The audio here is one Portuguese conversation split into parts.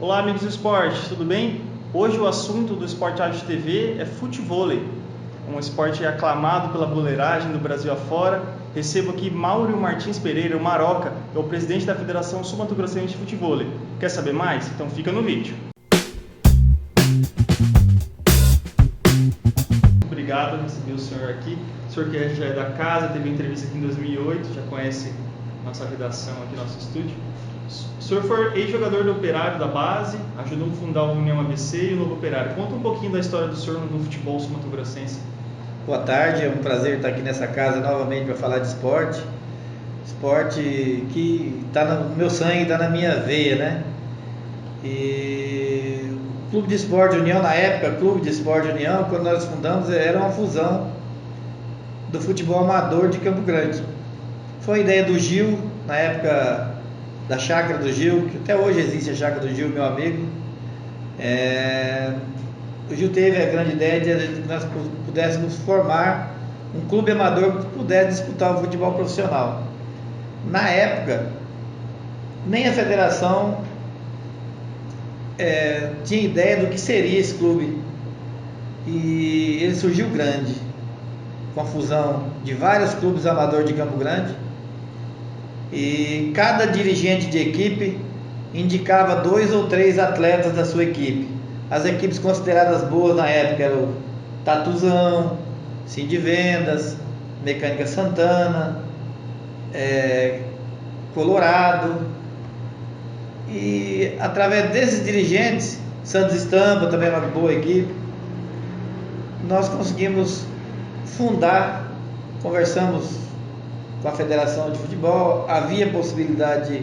Olá, amigos do esporte, tudo bem? Hoje o assunto do Esporte Ágil TV é futevôlei, um esporte aclamado pela boleiragem do Brasil afora. Recebo aqui Mauro Martins Pereira, o Maroca, é o presidente da Federação Sul-Mato-Grossense de Futevôlei. Quer saber mais? Então fica no vídeo. Obrigado por receber o senhor aqui. O senhor que já é da casa, teve uma entrevista aqui em 2008, já conhece nossa redação aqui, nosso estúdio. O senhor foi ex-jogador do Operário da base, ajudou a fundar o União ABC e o Novo Operário. Conta um pouquinho da história do senhor no futebol sul-mato-grossense. Boa tarde, é um prazer estar aqui nessa casa novamente para falar de esporte. Esporte que está no meu sangue, está na minha veia, né? E o Clube de Esporte União, na época, Clube de Esporte União, quando nós fundamos, era uma fusão do futebol amador de Campo Grande. Foi a ideia do Gil, na época da Chácara do Gil, que até hoje existe a Chácara do Gil, meu amigo. O Gil teve a grande ideia de que nós pudéssemos formar um clube amador que pudesse disputar o futebol profissional. Na época, nem a federação tinha ideia do que seria esse clube. E ele surgiu grande, com a fusão de vários clubes amadores de Campo Grande. E cada dirigente de equipe indicava 2 ou 3 atletas da sua equipe. As equipes consideradas boas na época eram o Tatuzão, Sim de Vendas, Mecânica Santana, Colorado. E através desses dirigentes, Santos Estampa também é uma boa equipe, nós conseguimos fundar, conversamos com a Federação de Futebol, havia possibilidade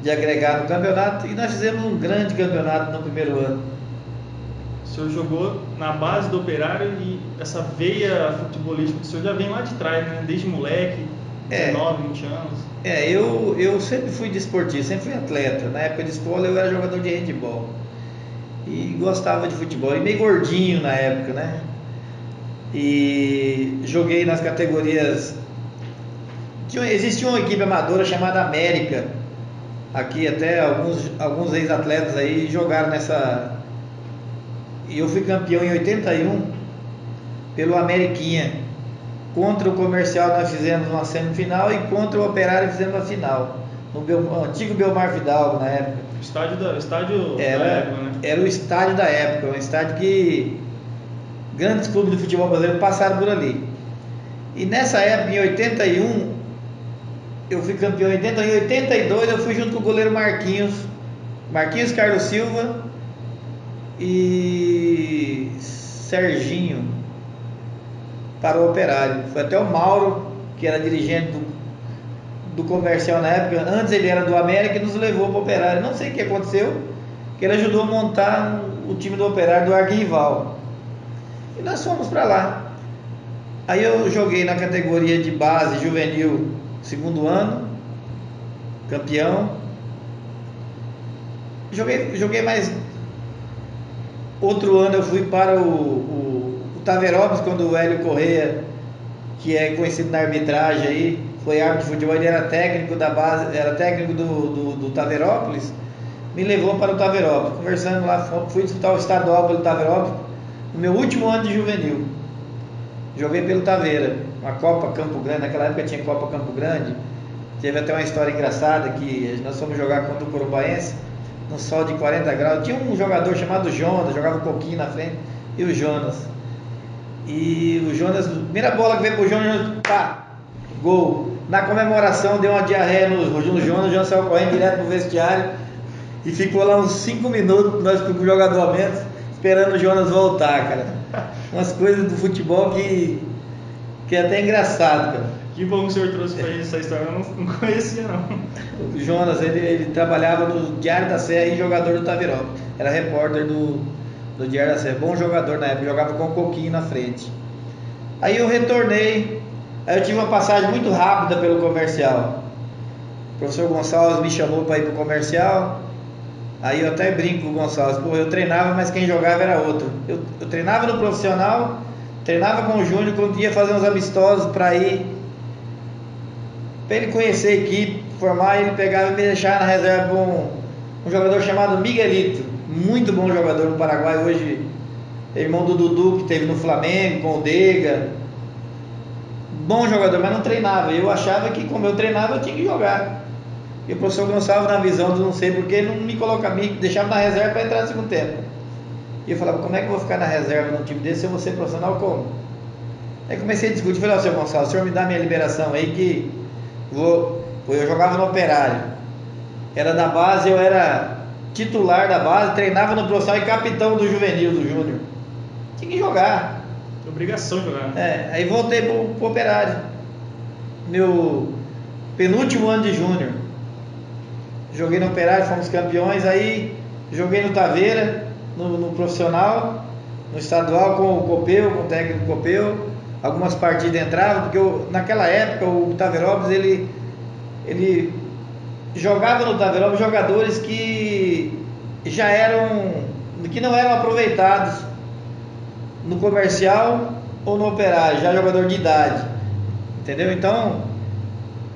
de agregar no campeonato e nós fizemos um grande campeonato no primeiro ano. O senhor jogou na base do Operário e essa veia futebolística do senhor já vem lá de trás, né? Desde moleque, 19, 20 anos. Eu sempre fui desportista, sempre fui atleta. Na época de escola eu era jogador de handebol e gostava de futebol, e meio gordinho na época, né? E joguei nas categorias. Existia uma equipe amadora chamada América, aqui até alguns ex-atletas aí jogaram nessa, e eu fui campeão em 81 pelo Ameriquinha. Contra o Comercial nós fizemos uma semifinal e contra o Operário fizemos a final, no antigo Belmar Fidalgo na época. O estádio da época, né? Era o estádio da época, um estádio que grandes clubes de futebol brasileiro passaram por ali. E nessa época, em 81, eu fui campeão. Em 82 eu fui junto com o goleiro Marquinhos Carlos Silva e Serginho para o Operário. Foi até o Mauro, que era dirigente do Comercial na época, antes ele era do América, e nos levou para o Operário. Não sei o que aconteceu, que ele ajudou a montar o time do Operário do Arguinval. E nós fomos para lá. Aí eu joguei na categoria de base juvenil, segundo ano, campeão. Joguei mais. Outro ano eu fui para o Taverópolis, quando o Hélio Correia, que é conhecido na arbitragem aí, foi árbitro de futebol, ele era técnico da base, era técnico do Taverópolis, me levou para o Taverópolis. Conversando lá, fui disputar o estadual pelo Taverópolis, no meu último ano de juvenil. Joguei pelo Taveira, uma Copa Campo Grande, naquela época tinha Copa Campo Grande. Teve até uma história engraçada que nós fomos jogar contra o Corumbaense, no sol de 40 graus. Tinha um jogador chamado Jonas, jogava um pouquinho na frente, e o Jonas. E o Jonas, primeira bola que veio pro Jonas, pá, gol. Na comemoração deu uma diarreia no Jonas, o Jonas saiu correndo direto pro vestiário e ficou lá uns 5 minutos, nós com o jogador a menos, esperando o Jonas voltar, cara. Umas coisas do futebol que é até engraçado, cara. Que bom que o senhor trouxe pra gente essa história, eu não conhecia não. O Jonas, ele trabalhava no Diário da Serra e jogador do Taverópolis. Era repórter do Diário da Serra, bom jogador na época, jogava com o Coquinho na frente. Aí eu retornei, aí eu tive uma passagem muito rápida pelo Comercial. O professor Gonçalves me chamou para ir pro Comercial. Aí eu até brinco com o Gonçalves, pô, eu treinava, mas quem jogava era outro. Eu treinava no profissional, treinava com o Júnior, quando ia fazer uns amistosos para ir, para ele conhecer a equipe, formar, ele pegava e me deixava na reserva um jogador chamado Miguelito, muito bom jogador no Paraguai, hoje é irmão do Dudu, que teve no Flamengo, com o Dega. Bom jogador, mas não treinava. Eu achava que como eu treinava, eu tinha que jogar. E o professor Gonçalves, na visão de não sei porquê, não me colocava, me deixava na reserva para entrar no segundo tempo. E eu falava, como é que eu vou ficar na reserva num time desse se eu vou ser profissional como? Aí comecei a discutir, falei, seu Gonçalves, o senhor me dá minha liberação aí que eu jogava no Operário. Era da base, eu era titular da base, treinava no profissional e capitão do juvenil, do júnior. Tinha que jogar. Obrigação de jogar. Aí voltei pro Operário. Meu penúltimo ano de júnior. Joguei no Operário, fomos campeões, aí joguei no Taveira, no profissional, no estadual com o Copeu, com o técnico Copeu. Algumas partidas entravam, porque naquela época o Taverópolis, ele jogava no Taverópolis jogadores que não eram aproveitados no comercial ou no Operário, já jogador de idade, entendeu? Então,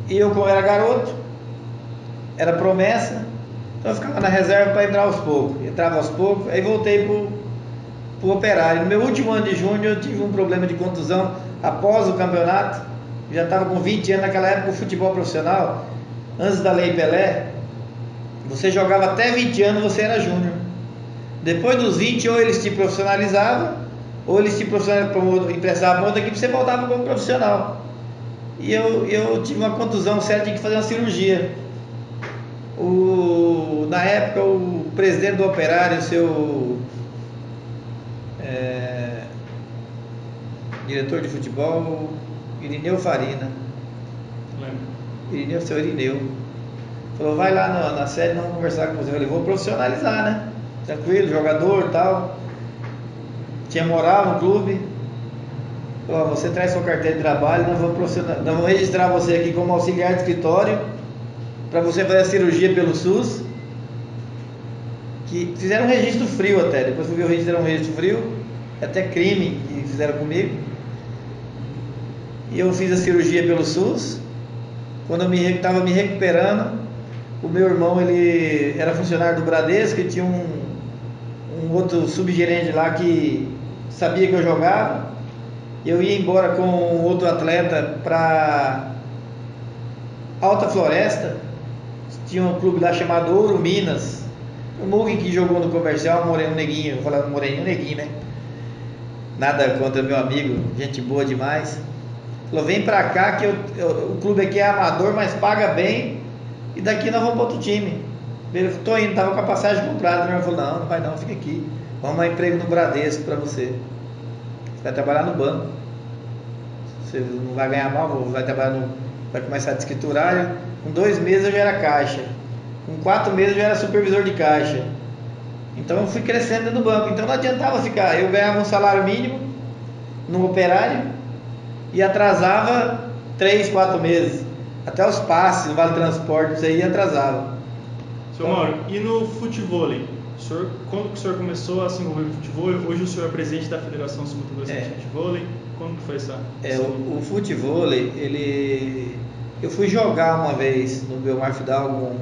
eu como era garoto, era promessa, então eu ficava na reserva para entrar aos poucos, entrava aos poucos, aí voltei pro Operário. No meu último ano de júnior eu tive um problema de contusão após o campeonato, já estava com 20 anos, naquela época o futebol profissional, antes da Lei Pelé, você jogava até 20 anos, você era júnior. Depois dos 20, ou eles te profissionalizavam, ou eles te emprestavam para outra equipe, você voltava como profissional. E eu tive uma contusão séria, tinha que fazer uma cirurgia. Na época, o presidente do Operário, seu diretor de futebol, Irineu Farina. Lembro. Seu Irineu. Falou, vai lá na sede, vamos conversar com você. Eu falei, vou profissionalizar, né? Tranquilo, jogador e tal. Tinha moral no clube. Falou, você traz sua carteira de trabalho, nós vamos registrar você aqui como auxiliar de escritório para você fazer a cirurgia pelo SUS. Que fizeram um registro frio até. Depois que eu vi o registro, era um registro frio. Até crime que fizeram comigo. E eu fiz a cirurgia pelo SUS. Quando eu estava me recuperando, o meu irmão, ele era funcionário do Bradesco e tinha um outro subgerente lá que sabia que eu jogava. Eu ia embora com outro atleta para Alta Floresta. Tinha um clube lá chamado Ouro Minas. O Mugen que jogou no comercial, Moreno Neguinho. Eu falava Moreno Neguinho, né? Nada contra meu amigo, gente boa demais. Falou, vem pra cá que o clube aqui é amador, mas paga bem. E daqui nós vamos para outro time. Ele falou, tô indo, tava com a passagem comprada. Ele falou, não vai não, fica aqui. Vamos arrumar emprego no Bradesco pra você. Você vai trabalhar no banco. Você não vai ganhar mal, vai começar de escriturário. Com 2 meses eu já era caixa. Com 4 meses eu já era supervisor de caixa. Então eu fui crescendo no banco. Então não adiantava ficar. Eu ganhava um salário mínimo no Operário e atrasava 3, 4 meses. Até os passes, o vale transporte, isso aí atrasava. Seu Mauro, e no futevôlei? Quando que o senhor começou a se envolver no futevôlei? Hoje o senhor é presidente da Federação Sul-Mato-Grossense de Futevôlei. Quando que foi essa? O futevôlei, eu fui jogar uma vez no Belmar Fidalgo,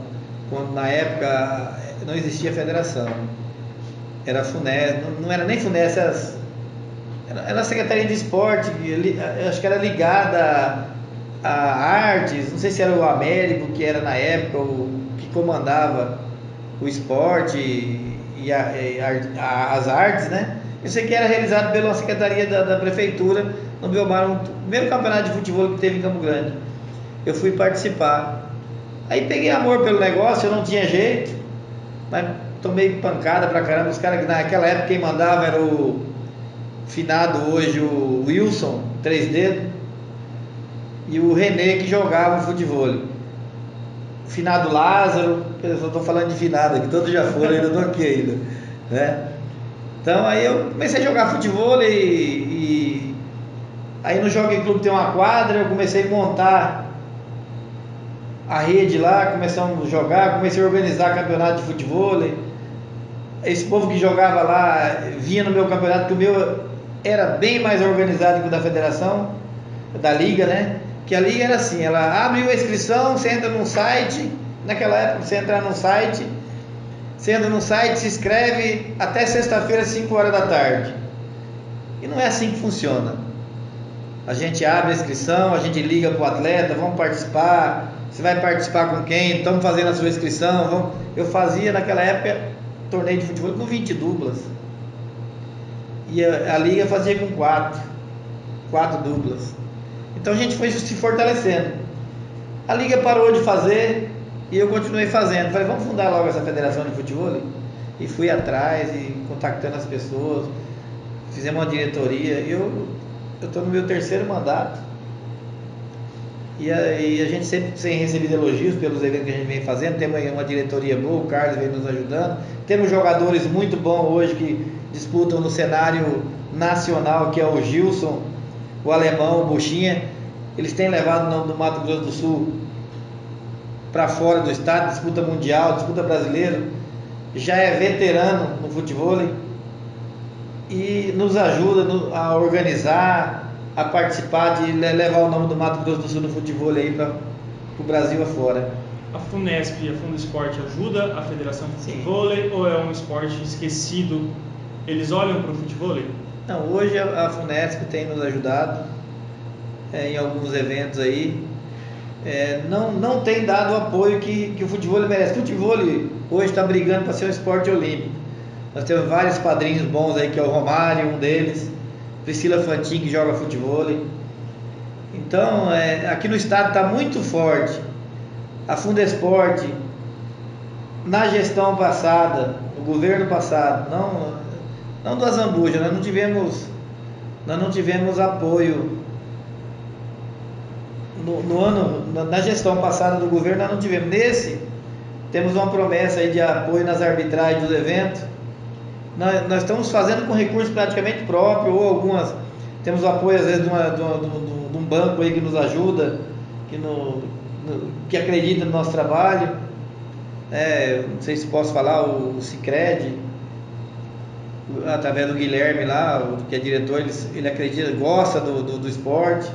quando na época não existia federação. Era FUNES, não era nem FUNES, era a Secretaria de Esporte, eu acho que era ligada a artes, não sei se era o Américo, que era na época o que comandava o esporte e as artes, né? Eu sei que era realizado pela Secretaria da Prefeitura no Belmar, o primeiro campeonato de futebol que teve em Campo Grande. Eu fui participar. Aí peguei amor pelo negócio, eu não tinha jeito, mas tomei pancada pra caramba. Os caras que naquela época quem mandava era o finado hoje, o Wilson, 3 dedos, e o René que jogava futebol. O finado Lázaro, eu só estou falando de finado aqui, todos já foram, ainda estou aqui ainda, né? Então aí eu comecei a jogar futebol e aí no Jockey Club tem uma quadra, eu comecei a montar a rede lá, começamos a jogar, comecei a organizar campeonato de futebol. Esse povo que jogava lá vinha no meu campeonato, que o meu era bem mais organizado que o da federação, da liga, né? Que a liga era assim, ela abre uma inscrição, você entra num site, naquela época você entrar num site, Você entra no site, se inscreve até sexta-feira, 5 horas da tarde. E não é assim que funciona. A gente abre a inscrição, a gente liga para o atleta, vamos participar. Você vai participar com quem? Estamos fazendo a sua inscrição. Eu fazia naquela época torneio de futebol com 20 duplas. E a liga fazia com 4 duplas. Então a gente foi se fortalecendo. A liga parou de fazer e eu continuei fazendo. Falei, vamos fundar logo essa federação de futebol? E fui atrás e contactando as pessoas. Fizemos uma diretoria. Eu estou no meu 3º mandato. E a gente sempre tem recebido elogios pelos eventos que a gente vem fazendo. Temos uma diretoria boa, o Carlos vem nos ajudando. Temos jogadores muito bons hoje que disputam no cenário nacional, que é o Gilson, o Alemão, o Buchinha. Eles têm levado no Mato Grosso do Sul para fora do estado, disputa mundial, disputa brasileiro. Já é veterano no futebol e nos ajuda a organizar, a participar de levar o nome do Mato Grosso do Sul no futebol aí para o Brasil afora. A Funesp e a Fundesporte ajuda a Federação de Futebol ou é um esporte esquecido? Eles olham para o futebol? Não, hoje a Funesp tem nos ajudado em alguns eventos aí. Não tem dado o apoio que o futebol merece. O futebol hoje está brigando para ser um esporte olímpico. Nós temos vários padrinhos bons aí, que é o Romário, um deles, Priscila Fantin, que joga futebol. Então, aqui no estado está muito forte. A Fundesporte, na gestão passada, no governo passado, não do Azambuja, nós não tivemos apoio. Na gestão passada do governo nós não tivemos. Nesse, temos uma promessa aí de apoio nas arbitragens dos eventos. Nós estamos fazendo com recursos praticamente próprios, ou algumas, temos o apoio às vezes de um banco aí que nos ajuda, que acredita no nosso trabalho. Não sei se posso falar, o Sicredi, através do Guilherme lá, que é diretor, ele acredita, gosta do esporte.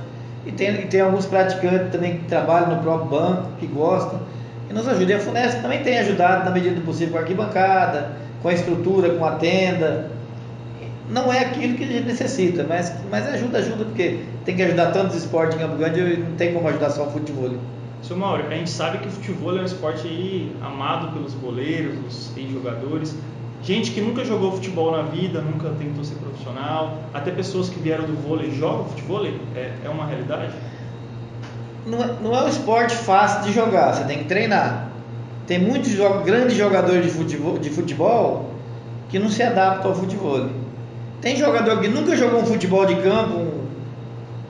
E tem alguns praticantes também que trabalham no próprio banco, que gostam e nos ajudam. E a Funesp também tem ajudado na medida do possível com a arquibancada, com a estrutura, com a tenda. Não é aquilo que a gente necessita, mas ajuda, porque tem que ajudar tantos esportes em Campo Grande e não tem como ajudar só o futebol. Seu Mauro, a gente sabe que o futebol é um esporte aí amado pelos boleiros, os ex-jogadores. Gente que nunca jogou futebol na vida, nunca tentou ser profissional, até pessoas que vieram do vôlei jogam futebol, é uma realidade? Não é um esporte fácil de jogar, você tem que treinar. Tem muitos grandes jogadores de futebol que não se adaptam ao futebol. Tem jogador que nunca jogou um futebol de campo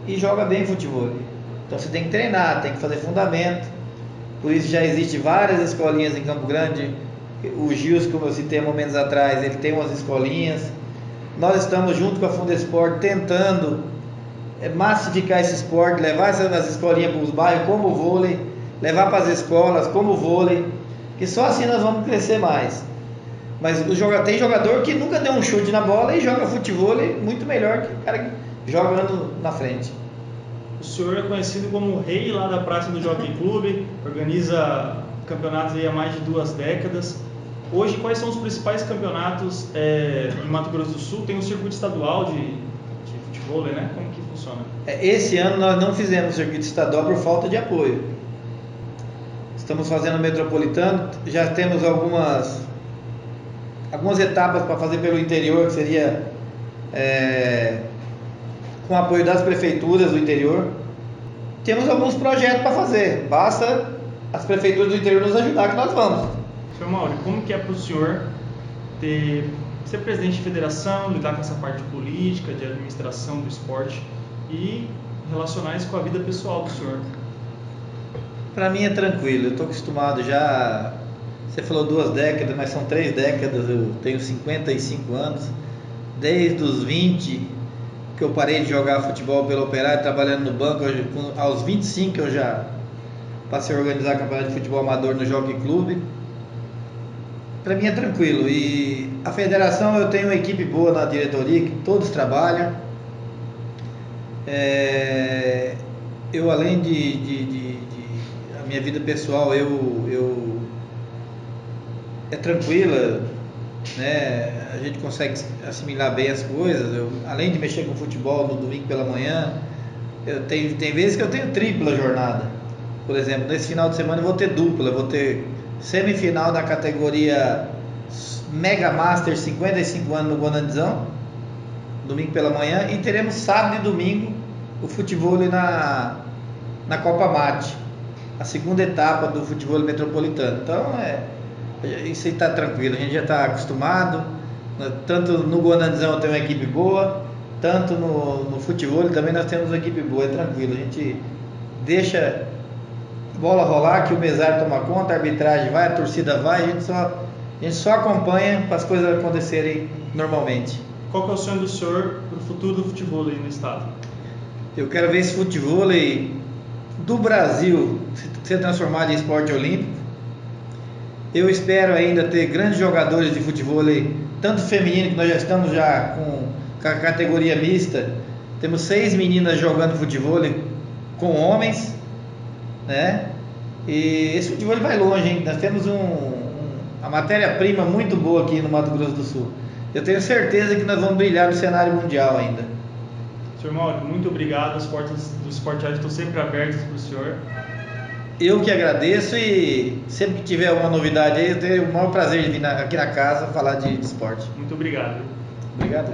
e joga bem futebol. Então você tem que treinar, tem que fazer fundamento. Por isso já existe várias escolinhas em Campo Grande. O Gilson, como eu citei há momentos atrás, ele tem umas escolinhas. Nós estamos junto com a Fundesporte tentando massificar esse esporte, levar essas escolinhas para os bairros como o vôlei, levar para as escolas como o vôlei, que só assim nós vamos crescer mais. Mas tem jogador que nunca deu um chute na bola e joga futebol muito melhor que o cara que joga andando na frente. O senhor é conhecido como o rei lá da Praça do Jockey Club, organiza campeonatos aí há mais de 2 décadas. Hoje, quais são os principais campeonatos em Mato Grosso do Sul? Tem um circuito estadual de futebol, né? Como que funciona? Esse ano nós não fizemos circuito estadual por falta de apoio. Estamos fazendo o metropolitano, já temos algumas etapas para fazer pelo interior, que seria com apoio das prefeituras do interior. Temos alguns projetos para fazer, basta as prefeituras do interior nos ajudar que nós vamos. Senhor Mauro, como que é para o senhor ser presidente de federação, lidar com essa parte política, de administração do esporte e relacionar isso com a vida pessoal do senhor? Para mim é tranquilo, eu estou acostumado já. Você falou 2 décadas, mas são 3 décadas, eu tenho 55 anos. Desde os 20 que eu parei de jogar futebol pelo Operário, trabalhando no banco, aos 25 eu já passei a organizar campeonato de futebol amador no Jockey Club. Para mim é tranquilo. E a federação, eu tenho uma equipe boa na diretoria, que todos trabalham. Eu, além de a minha vida pessoal, eu é tranquila, né? A gente consegue assimilar bem as coisas. Além de mexer com futebol no domingo pela manhã, tem vezes que eu tenho tripla jornada. Por exemplo, nesse final de semana eu vou ter dupla, eu vou ter semifinal da categoria Mega Master 55 anos no Bonanzão, domingo pela manhã, e teremos sábado e domingo o futebol na Copa Mate, a segunda etapa do futebol metropolitano. Então isso aí está tranquilo, a gente já está acostumado, né? Tanto no Bonanzão eu tenho uma equipe boa, tanto no futebol também nós temos uma equipe boa, é tranquilo, a gente deixa a bola rolar, que o mesário toma conta, a arbitragem vai, a torcida vai, a gente só acompanha para as coisas acontecerem normalmente. Qual que é o sonho do senhor para o futuro do futebol aí no estado? Eu quero ver esse futebol do Brasil ser transformado em esporte olímpico. Eu espero ainda ter grandes jogadores de futebol, tanto feminino, que nós já estamos com a categoria mista. Temos 6 meninas jogando futebol com homens, né? E esse futebol vai longe, hein? Nós temos a matéria-prima muito boa aqui no Mato Grosso do Sul. Eu tenho certeza que nós vamos brilhar no cenário mundial ainda. Senhor Mauro, muito obrigado. As portas do Sport Rádio estão sempre abertas para o senhor. Eu que agradeço, e sempre que tiver alguma novidade aí, eu tenho o maior prazer de vir aqui na casa falar de esporte. Muito obrigado. Obrigado.